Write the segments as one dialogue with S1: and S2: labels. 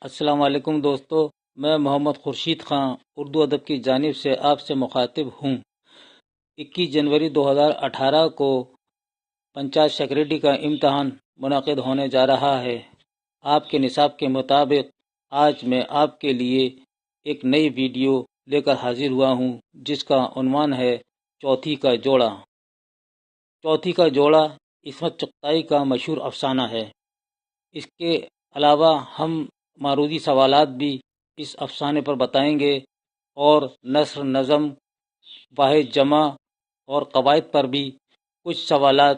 S1: السلام علیکم دوستو، میں محمد خورشید خان اردو ادب کی جانب سے آپ سے مخاطب ہوں۔ 21 جنوری 2018 کو پنچایت سیکرٹری کا امتحان منعقد ہونے جا رہا ہے۔ آپ کے نصاب کے مطابق آج میں آپ کے لیے ایک نئی ویڈیو لے کر حاضر ہوا ہوں، جس کا عنوان ہے چوتھی کا جوڑا۔ چوتھی کا جوڑا عصمت چغتائی کا مشہور افسانہ ہے۔ اس کے علاوہ ہم معروضی سوالات بھی اس افسانے پر بتائیں گے اور نثر، نظم، واحد جمع اور قواعد پر بھی کچھ سوالات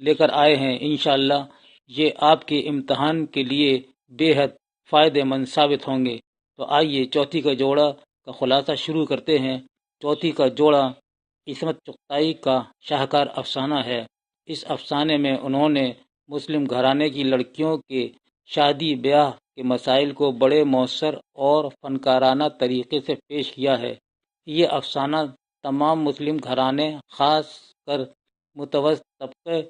S1: لے کر آئے ہیں۔ انشاءاللہ یہ آپ کے امتحان کے لیے بے حد فائدہ مند ثابت ہوں گے۔ تو آئیے چوتھی کا جوڑا کا خلاصہ شروع کرتے ہیں۔ چوتھی کا جوڑا عصمت چغتائی کا شاہکار افسانہ ہے۔ اس افسانے میں انہوں نے مسلم گھرانے کی لڑکیوں کے شادی بیاہ کے مسائل کو بڑے مؤثر اور فنکارانہ طریقے سے پیش کیا ہے۔ یہ افسانہ تمام مسلم گھرانے، خاص کر متوسط طبقے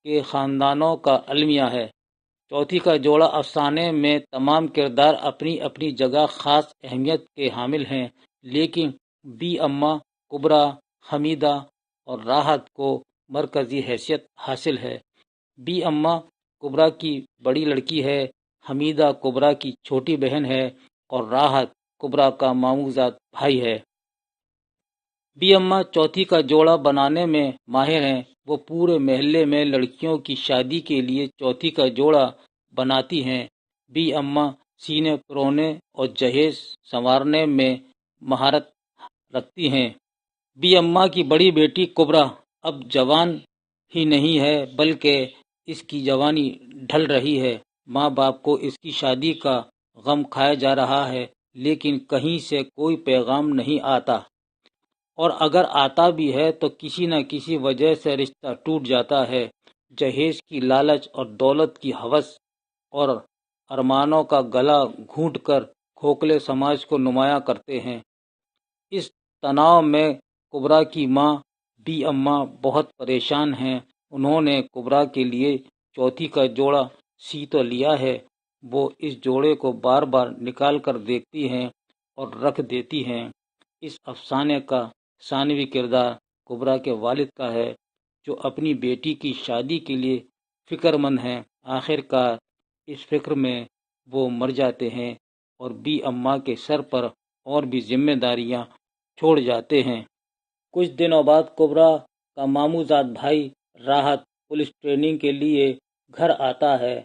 S1: کے خاندانوں کا المیہ ہے۔ چوتھی کا جوڑا افسانے میں تمام کردار اپنی اپنی جگہ خاص اہمیت کے حامل ہیں، لیکن بی اما، کبریٰ، حمیدہ اور راحت کو مرکزی حیثیت حاصل ہے۔ بی اما کبریٰ کی بڑی لڑکی ہے، حمیدہ کبریٰ کی چھوٹی بہن ہے اور راحت کبریٰ کا ماموزاد بھائی ہے۔ بی اما چوتھی کا جوڑا بنانے میں ماہر ہیں۔ وہ پورے محلے میں لڑکیوں کی شادی کے لیے چوتھی کا جوڑا بناتی ہیں۔ بی اما سینے پرونے اور جہیز سنوارنے میں مہارت رکھتی ہیں۔ بی اما کی بڑی بیٹی کبریٰ اب جوان ہی نہیں ہے بلکہ اس کی جوانی ڈھل رہی ہے۔ ماں باپ کو اس کی شادی کا غم کھایا جا رہا ہے، لیکن کہیں سے کوئی پیغام نہیں آتا، اور اگر آتا بھی ہے تو کسی نہ کسی وجہ سے رشتہ ٹوٹ جاتا ہے۔ جہیز کی لالچ اور دولت کی ہوس اور ارمانوں کا گلا گھونٹ کر کھوکھلے سماج کو نمایاں کرتے ہیں۔ اس تناؤ میں کبریٰ کی ماں بی اما بہت پریشان ہیں۔ انہوں نے کبریٰ کے لیے چوتھی کا جوڑا سی تو لیا ہے، وہ اس جوڑے کو بار بار نکال کر دیکھتی ہیں اور رکھ دیتی ہیں۔ اس افسانے کا ثانوی کردار کبریٰ کے والد کا ہے، جو اپنی بیٹی کی شادی کے لیے فکر مند ہیں۔ آخر کار اس فکر میں وہ مر جاتے ہیں اور بی اما کے سر پر اور بھی ذمہ داریاں چھوڑ جاتے ہیں۔ کچھ دنوں بعد کبریٰ کا ماموزاد بھائی راحت پولیس ٹریننگ کے لیے گھر آتا ہے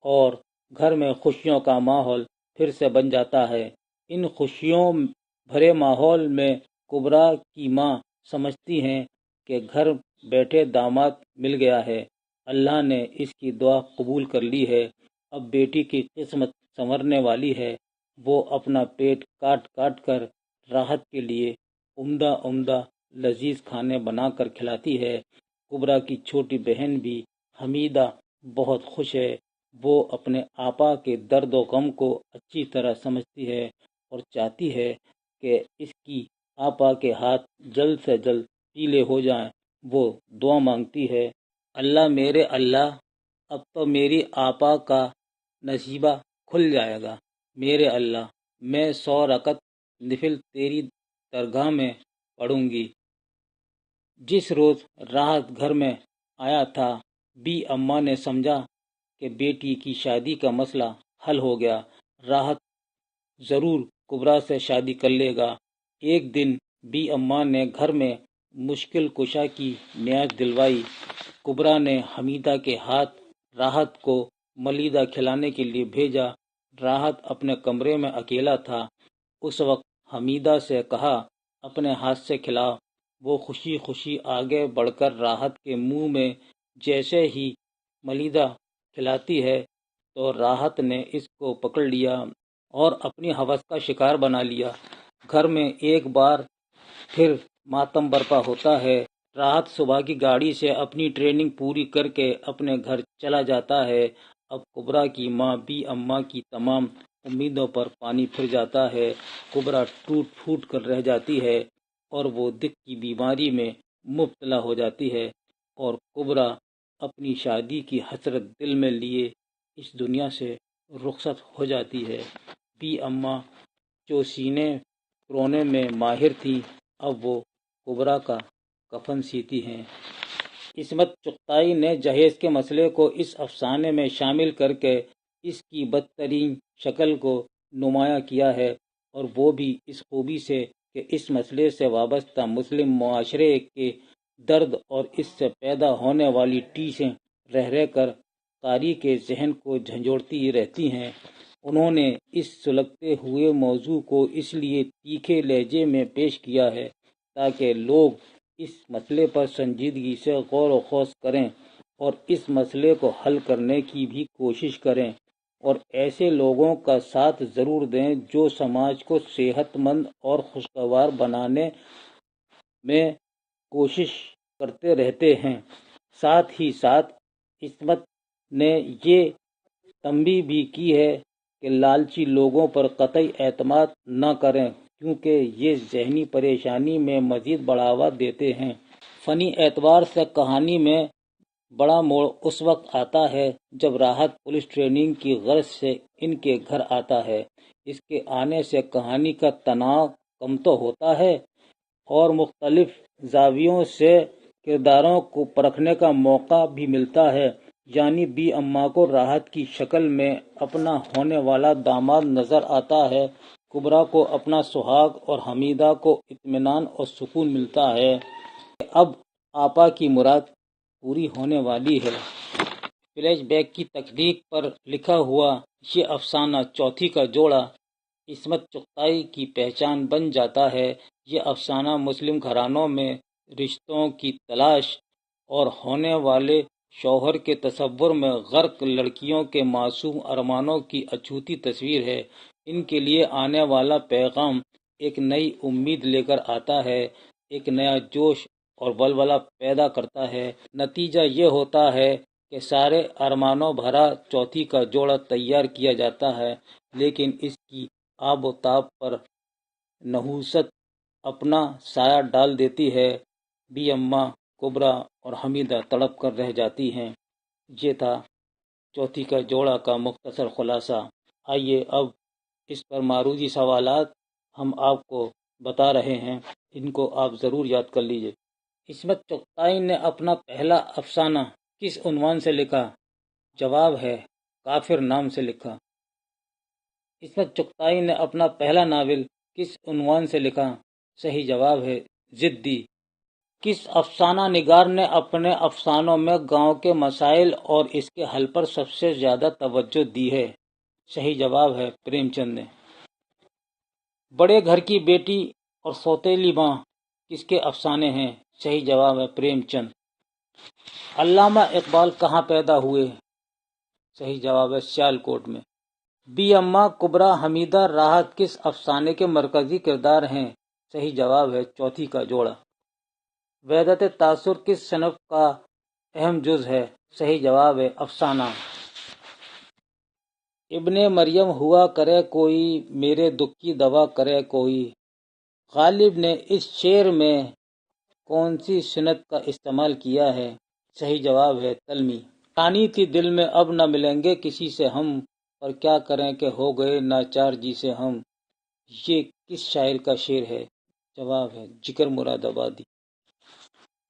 S1: اور گھر میں خوشیوں کا ماحول پھر سے بن جاتا ہے۔ ان خوشیوں بھرے ماحول میں کبریٰ کی ماں سمجھتی ہیں کہ گھر بیٹھے داماد مل گیا ہے، اللہ نے اس کی دعا قبول کر لی ہے، اب بیٹی کی قسمت سنورنے والی ہے۔ وہ اپنا پیٹ کاٹ کاٹ کر راحت کے لیے عمدہ عمدہ لذیذ کھانے بنا کر کھلاتی ہے۔ کبریٰ کی چھوٹی بہن بھی حمیدہ بہت خوش ہے۔ وہ اپنے آپا کے درد و غم کو اچھی طرح سمجھتی ہے اور چاہتی ہے کہ اس کی آپا کے ہاتھ جلد سے جلد پیلے ہو جائیں۔ وہ دعا مانگتی ہے، اللہ میرے اللہ، اب تو میری آپا کا نصیبہ کھل جائے گا۔ میرے اللہ، میں 100 رکعت نفل تیری درگاہ میں پڑھوں گی۔ جس روز راحت گھر میں آیا تھا، بی اما نے سمجھا کہ بیٹی کی شادی کا مسئلہ حل ہو گیا۔ راحت ضرور کبریٰ سے شادی کر لے گا۔ ایک دن بی اما نے گھر میں مشکل کشا کی نیاز دلوائی۔ کبریٰ نے حمیدہ کے ہاتھ راحت کو ملیدہ کھلانے کے لیے بھیجا۔ راحت اپنے کمرے میں اکیلا تھا۔ اس وقت حمیدہ سے کہا، اپنے ہاتھ سے کھلاؤ۔ وہ خوشی خوشی آگے بڑھ کر راحت کے منہ میں جیسے ہی ملیدہ کھلاتی ہے تو راحت نے اس کو پکڑ لیا اور اپنی ہوس کا شکار بنا لیا۔ گھر میں ایک بار پھر ماتم برپا ہوتا ہے۔ راحت صبح کی گاڑی سے اپنی ٹریننگ پوری کر کے اپنے گھر چلا جاتا ہے۔ اب کبریٰ کی ماں بی اما کی تمام امیدوں پر پانی پھر جاتا ہے۔ کبریٰ ٹوٹ پھوٹ کر رہ جاتی ہے اور وہ دل کی بیماری میں مبتلا ہو جاتی ہے، اور کبریٰ اپنی شادی کی حسرت دل میں لیے اس دنیا سے رخصت ہو جاتی ہے۔ بی اماں جو سینے پرونے میں ماہر تھیں اب وہ کبریٰ کا کفن سیتی ہیں۔ عصمت چغتائی نے جہیز کے مسئلے کو اس افسانے میں شامل کر کے اس کی بدترین شکل کو نمایاں کیا ہے، اور وہ بھی اس خوبی سے کہ اس مسئلے سے وابستہ مسلم معاشرے کے درد اور اس سے پیدا ہونے والی ٹیسیں رہ رہ کر قاری کے ذہن کو جھنجھوڑتی رہتی ہیں۔ انہوں نے اس سلگتے ہوئے موضوع کو اس لیے تیکھے لہجے میں پیش کیا ہے تاکہ لوگ اس مسئلے پر سنجیدگی سے غور و خوض کریں اور اس مسئلے کو حل کرنے کی بھی کوشش کریں، اور ایسے لوگوں کا ساتھ ضرور دیں جو سماج کو صحت مند اور خوشگوار بنانے میں کوشش کرتے رہتے ہیں۔ ساتھ ہی ساتھ عصمت نے یہ تنبیہ بھی کی ہے کہ لالچی لوگوں پر قطعی اعتماد نہ کریں کیونکہ یہ ذہنی پریشانی میں مزید بڑھاوا دیتے ہیں۔ فنی اعتبار سے کہانی میں بڑا موڑ اس وقت آتا ہے جب راحت پولیس ٹریننگ کی غرض سے ان کے گھر آتا ہے۔ اس کے آنے سے کہانی کا تناؤ کم تو ہوتا ہے اور مختلف زاویوں سے کرداروں کو پرکھنے کا موقع بھی ملتا ہے، یعنی بی اماں کو راحت کی شکل میں اپنا ہونے والا داماد نظر آتا ہے، کبریٰ کو اپنا سہاگ اور حمیدہ کو اطمینان اور سکون ملتا ہے کہ اب آپا کی مراد پوری ہونے والی ہے۔ فلیش بیک کی تخلیق پر لکھا ہوا یہ افسانہ چوتھی کا جوڑا عصمت چغتائی کی پہچان بن جاتا ہے۔ یہ افسانہ مسلم گھرانوں میں رشتوں کی تلاش اور ہونے والے شوہر کے تصور میں غرق لڑکیوں کے معصوم ارمانوں کی اچھوتی تصویر ہے۔ ان کے لیے آنے والا پیغام ایک نئی امید لے کر آتا ہے، ایک نیا جوش اور ولولہ پیدا کرتا ہے۔ نتیجہ یہ ہوتا ہے کہ سارے ارمانوں بھرا چوتھی کا جوڑا تیار کیا جاتا ہے، لیکن اس کی آب و تاب پر نحوست اپنا سایہ ڈال دیتی ہے۔ بی اماں، کبریٰ اور حمیدہ تڑپ کر رہ جاتی ہیں۔ یہ تھا چوتھی کا جوڑا کا مختصر خلاصہ۔ آئیے اب اس پر معروضی سوالات ہم آپ کو بتا رہے ہیں، ان کو آپ ضرور یاد کر لیجیے۔ عصمت چغتائی نے اپنا پہلا افسانہ کس عنوان سے لکھا؟ جواب ہے کافر نام سے لکھا۔ عصمت چغتائی نے اپنا پہلا ناول کس عنوان سے لکھا؟ صحیح جواب ہے ضدی۔ کس افسانہ نگار نے اپنے افسانوں میں گاؤں کے مسائل اور اس کے حل پر سب سے زیادہ توجہ دی ہے؟ صحیح جواب ہے پریم چند نے۔ بڑے گھر کی بیٹی اور سوتیلی ماں کس کے افسانے ہیں؟ صحیح جواب ہے پریم چند۔ علامہ اقبال کہاں پیدا ہوئے؟ صحیح جواب ہے سیالکوٹ میں۔ بی اماں، کبریٰ، حمیدہ، راحت کس افسانے کے مرکزی کردار ہیں؟ صحیح جواب ہے چوتھی کا جوڑا۔ وحدت تاثر کس صنف کا اہم جز ہے؟ صحیح جواب ہے افسانہ۔ ابن مریم ہوا کرے کوئی، میرے دکھ کی دوا کرے کوئی۔ غالب نے اس شعر میں کون سی صنعت کا استعمال کیا ہے؟ صحیح جواب ہے تلمی۔ کہانی تھی دل میں اب نہ ملیں گے کسی سے ہم، پر کیا کریں کہ ہو گئے ناچار جی سے ہم۔ یہ کس شاعر کا شعر ہے؟ جواب ہے جگر مراد آبادی۔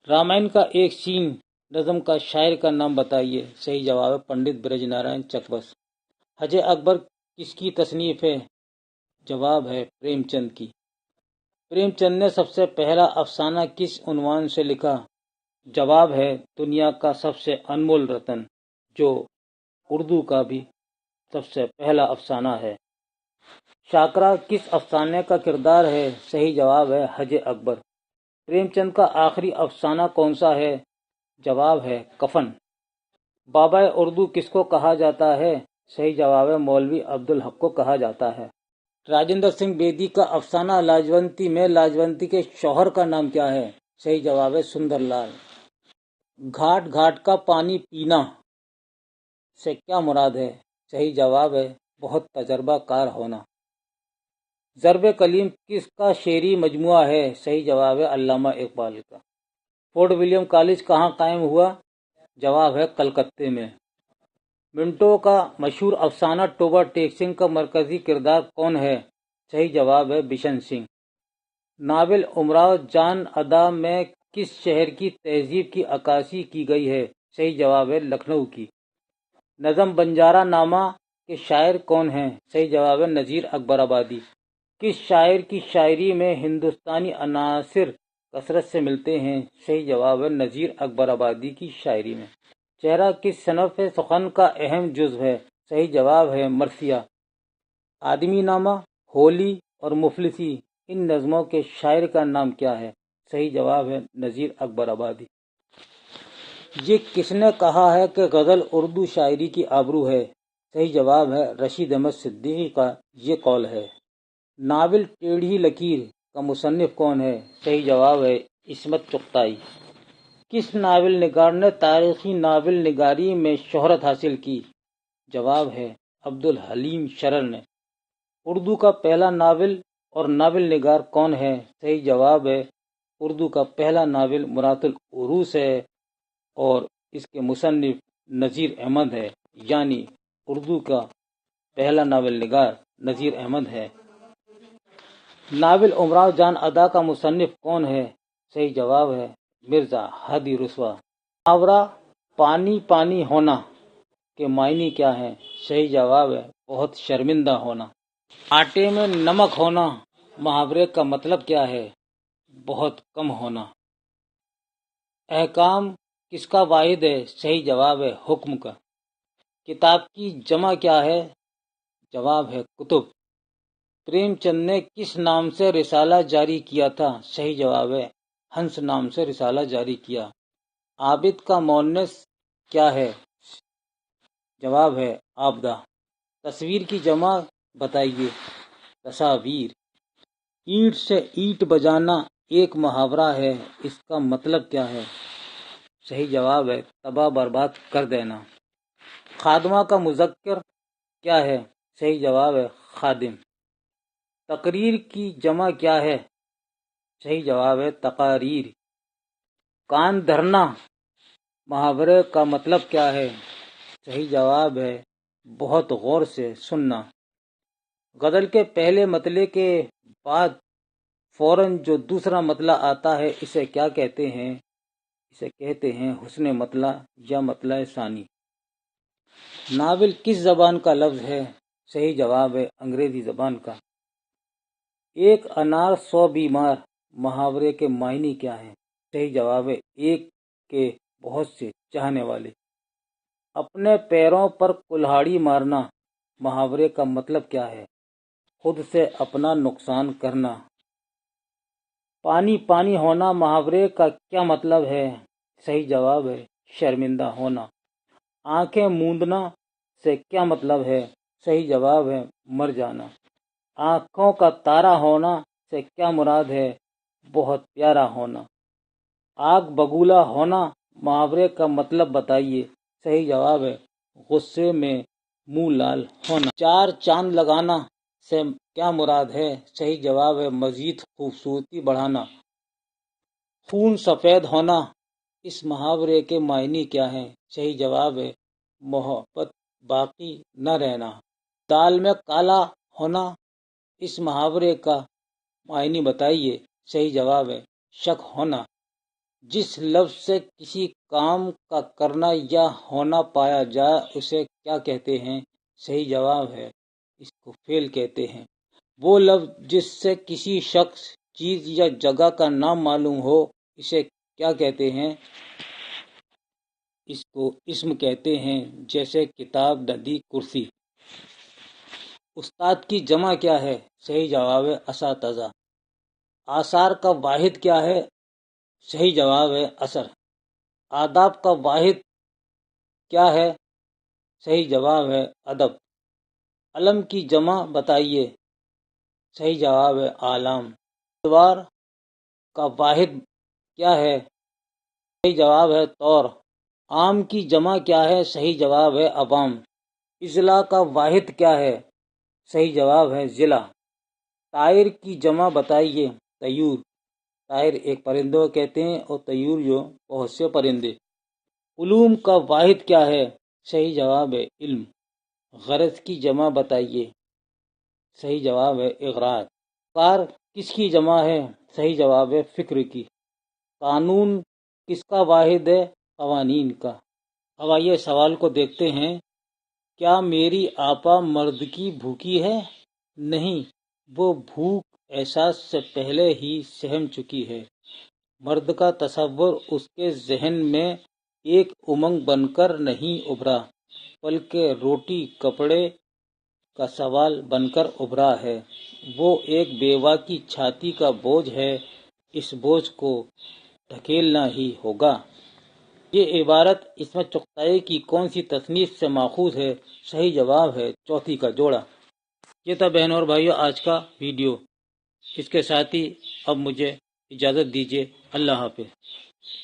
S1: رامائن کا ایک سین نظم کا شاعر کا نام بتائیے۔ صحیح جواب ہے پنڈت برج نارائن چکبس۔ حج اکبر کس کی تصنیف ہے؟ جواب ہے پریم چند کی۔ پریم چند نے سب سے پہلا افسانہ کس عنوان سے لکھا؟ جواب ہے دنیا کا سب سے انمول رتن، جو اردو کا بھی سب سے پہلا افسانہ ہے۔ شاکرا کس افسانے کا کردار ہے؟ صحیح جواب ہے حج اکبر۔ پریم چند کا آخری افسانہ کون سا ہے؟ جواب ہے کفن۔ بابا اردو کس کو کہا جاتا ہے؟ صحیح جواب ہے مولوی عبدالحق کو کہا جاتا ہے۔ راجندر سنگھ بیدی کا افسانہ لاجونتی میں لاجونتی کے شوہر کا نام کیا ہے؟ صحیح جواب ہے سندر لال۔ گھاٹ گھاٹ کا پانی پینا سے کیا مراد ہے؟ صحیح جواب ہے بہت تجربہ کار ہونا۔ ضرب کلیم کس کا شعری مجموعہ ہے؟ صحیح جواب ہے علامہ اقبال کا۔ فورٹ ولیم کالج کہاں قائم ہوا؟ جواب ہے کلکتے میں۔ منٹو کا مشہور افسانہ ٹوبہ ٹیک سنگھ کا مرکزی کردار کون ہے؟ صحیح جواب ہے بشن سنگھ۔ ناول امراؤ جان ادا میں کس شہر کی تہذیب کی عکاسی کی گئی ہے؟ صحیح جواب ہے لکھنؤ کی۔ نظم بنجارہ نامہ کے شاعر کون ہیں؟ صحیح جواب ہے نذیر اکبر آبادی۔ کس شاعر کی شاعری میں ہندوستانی عناصر کثرت سے ملتے ہیں؟ صحیح جواب ہے نذیر اکبر آبادی کی شاعری میں۔ چہرہ کس صنف سخن کا اہم جزو ہے؟ صحیح جواب ہے مرثیہ۔ آدمی نامہ، ہولی اور مفلسی ان نظموں کے شاعر کا نام کیا ہے؟ صحیح جواب ہے نذیر اکبر آبادی۔ یہ کس نے کہا ہے کہ غزل اردو شاعری کی آبرو ہے؟ صحیح جواب ہے رشید احمد صدیقی کا یہ قول ہے۔ ناول ٹیڑھی لکیر کا مصنف کون ہے؟ صحیح جواب ہے عصمت چغتائی۔ کس ناول نگار نے تاریخی ناول نگاری میں شہرت حاصل کی؟ جواب ہے عبدالحلیم شرر نے۔ اردو کا پہلا ناول اور ناول نگار کون ہے؟ صحیح جواب ہے اردو کا پہلا ناول مرات العروس ہے اور اس کے مصنف نذیر احمد ہے، یعنی اردو کا پہلا ناول نگار نذیر احمد ہے۔ ناول امراؤ جان ادا کا مصنف کون ہے؟ صحیح جواب ہے مرزا ہادی رسوا۔ محاورہ پانی پانی ہونا کے معنی کیا ہیں؟ صحیح جواب ہے بہت شرمندہ ہونا۔ آٹے میں نمک ہونا محاورے کا مطلب کیا ہے؟ بہت کم ہونا۔ احکام کس کا واحد ہے؟ صحیح جواب ہے حکم کا۔ کتاب کی جمع کیا ہے؟ جواب ہے کتب۔ پریم چند نے کس نام سے رسالہ جاری کیا تھا؟ صحیح جواب ہے ہنس نام سے رسالہ جاری کیا۔ عابد کا مؤنث کیا ہے؟ جواب ہے عابدہ۔ تصویر کی جمع بتائیے۔ تصاویر۔ اینٹ سے اینٹ بجانا ایک محاورہ ہے، اس کا مطلب کیا ہے؟ صحیح جواب ہے تباہ برباد کر دینا۔ خادمہ کا مذکر کیا ہے؟ صحیح جواب ہے خادم۔ تقریر کی جمع کیا ہے؟ صحیح جواب ہے تقاریر۔ کان دھرنا محاورے کا مطلب کیا ہے؟ صحیح جواب ہے بہت غور سے سننا۔ غزل کے پہلے مطلع کے بعد فوراً جو دوسرا مطلع آتا ہے اسے کیا کہتے ہیں؟ اسے کہتے ہیں حسن مطلع یا مطلع ثانی۔ ناول کس زبان کا لفظ ہے؟ صحیح جواب ہے انگریزی زبان کا۔ ایک انار 100 بیمار محاورے کے معنی کیا ہیں؟ صحیح جواب ہے ایک کے بہت سے چاہنے والے۔ اپنے پیروں پر کلہاڑی مارنا محاورے کا مطلب کیا ہے؟ خود سے اپنا نقصان کرنا۔ پانی پانی ہونا محاورے کا کیا مطلب ہے؟ صحیح جواب ہے شرمندہ ہونا۔ آنکھیں موندنا سے کیا مطلب ہے؟ صحیح جواب ہے مر جانا۔ آنکھوں کا تارا ہونا سے کیا مراد ہے؟ بہت پیارا ہونا۔ آگ بگولا ہونا محاورے کا مطلب بتائیے۔ صحیح جواب ہے غصے میں منہ لال ہونا۔ چار چاند لگانا سے کیا مراد ہے؟ صحیح جواب ہے مزید خوبصورتی بڑھانا۔ خون سفید ہونا اس محاورے کے معنی کیا ہیں؟ صحیح جواب ہے محبت باقی نہ رہنا۔ دال میں کالا ہونا اس محاورے کا معنی بتائیے۔ صحیح جواب ہے شک ہونا۔ جس لفظ سے کسی کام کا کرنا یا ہونا پایا جائے اسے کیا کہتے ہیں؟ صحیح جواب ہے اس کو فعل کہتے ہیں۔ وہ لفظ جس سے کسی شخص، چیز یا جگہ کا نام معلوم ہو اسے کیا کہتے ہیں؟ اس کو اسم کہتے ہیں، جیسے کتاب، ندی، کرسی۔ استاد کی جمع کیا ہے؟ صحیح جواب ہے اساتذہ۔ آثار کا واحد کیا ہے؟ صحیح جواب ہے اثر۔ آداب کا واحد کیا ہے؟ صحیح جواب ہے ادب۔ علم کی جمع بتائیے۔ صحیح جواب ہے اعلام۔ اتوار کا واحد کیا ہے؟ صحیح جواب ہے طور۔ عام کی جمع کیا ہے؟ صحیح جواب ہے عوام۔ اضلاع کا واحد کیا ہے؟ صحیح جواب ہے ضلع۔ طائر کی جمع بتائیے۔ طیور۔ طائر ایک پرندوں کو کہتے ہیں اور طیور جو بہت سے پرندے۔ علوم کا واحد کیا ہے؟ صحیح جواب ہے علم۔ غرض کی جمع بتائیے۔ صحیح جواب ہے اغراض۔ کار کس کی جمع ہے؟ صحیح جواب ہے فکر کی۔ قانون کس کا واحد ہے؟ قوانین کا۔ اب آئیے سوال کو دیکھتے ہیں۔ کیا میری آپا مرد کی بھوکی ہے؟ نہیں، وہ بھوک احساس سے پہلے ہی سہم چکی ہے۔ مرد کا تصور اس کے ذہن میں ایک امنگ بن کر نہیں ابھرا، بلکہ روٹی کپڑے کا سوال بن کر ابھرا ہے۔ وہ ایک بیوہ کی چھاتی کا بوجھ ہے، اس بوجھ کو ڈھکیلنا ہی ہوگا۔ یہ عبارت عصمت چغتائی کی کون سی تصنیف سے ماخوذ ہے؟ صحیح جواب ہے چوتھی کا جوڑا۔ یہ تھا بہنوں اور بھائیوں آج کا ویڈیو۔ اس کے ساتھ ہی اب مجھے اجازت دیجیے۔ اللہ حافظ۔